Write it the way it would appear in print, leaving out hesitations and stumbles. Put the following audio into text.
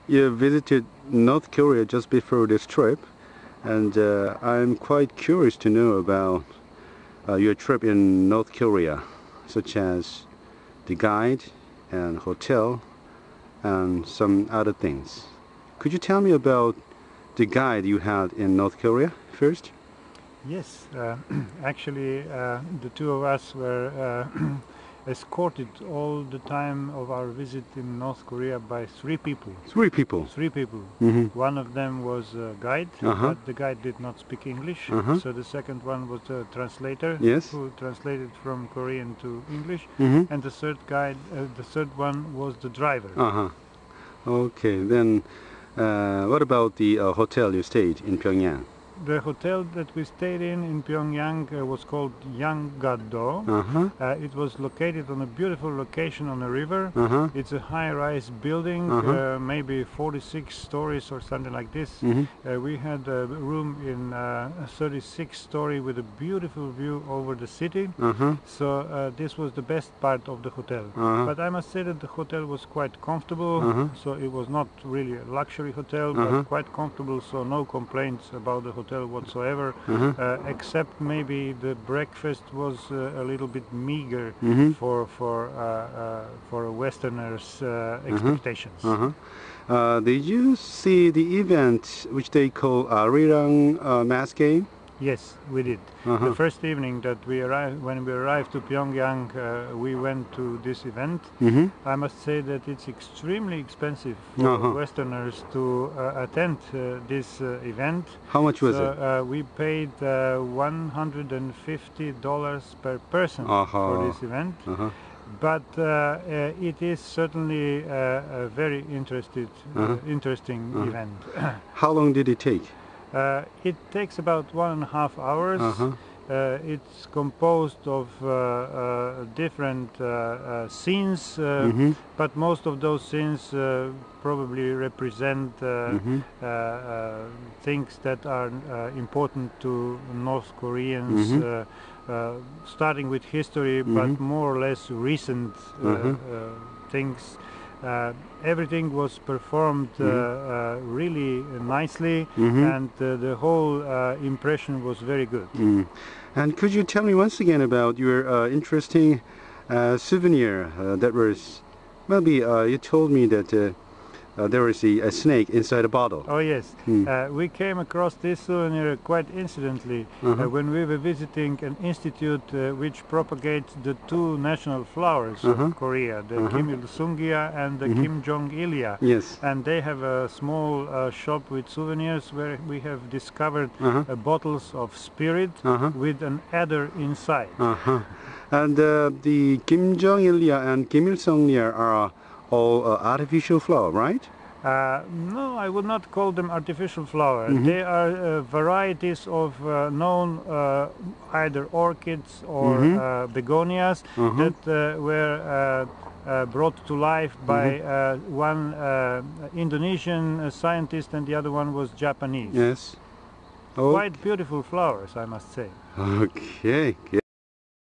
you visited North Korea just before this trip, and I'm quite curious to know about your trip in North Korea, such as the guide and hotel and some other things. Could you tell me about the guide you had in North Korea first? Yes, actually the two of us were escorted all the time of our visit in North Korea by three people. Three people. Three people. One of them was a guide, but the guide did not speak English. So the second one was a translator, Yes. who translated from Korean to English. Mhm. And the third one was the driver. Okay, then what about the hotel you stayed in Pyongyang? The hotel that we stayed in Pyongyang was called Yanggado. It was located on a beautiful location on a river. It's a high-rise building, maybe 46 stories or something like this. We had a room in a 36 story with a beautiful view over the city. So this was the best part of the hotel. But I must say that the hotel was quite comfortable. So it was not really a luxury hotel, but quite comfortable, so no complaints about the hotel whatsoever, except maybe the breakfast was a little bit meager for a Westerner's expectations. Did you see the event which they call Rirang mass game? Yes, we did. The first evening that when we arrived to Pyongyang, we went to this event. I must say that it's extremely expensive for Westerners to attend this event. How much was it? We paid $150 per person for this event. But it is certainly a very interesting event. How long did it take? It takes about 1.5 hours. It's composed of different scenes, but most of those scenes probably represent things that are important to North Koreans, starting with history, but more or less recent things. Everything was performed really nicely, and the whole impression was very good. And could you tell me once again about your interesting souvenir that was, maybe you told me that there was a snake inside a bottle. Oh yes, we came across this souvenir quite incidentally when we were visiting an institute which propagates the two national flowers of Korea, the Kim Il-sungya and the Kim Jong-ilya. Yes. And they have a small shop with souvenirs where we have discovered bottles of spirit with an adder inside. And the Kim Jong-ilya and Kim Il-sungya are all artificial flower, right? No, I would not call them artificial flower. They are varieties of known either orchids or begonias that were brought to life by one Indonesian scientist, and the other one was Japanese. Yes. Quite beautiful flowers, I must say. Okay.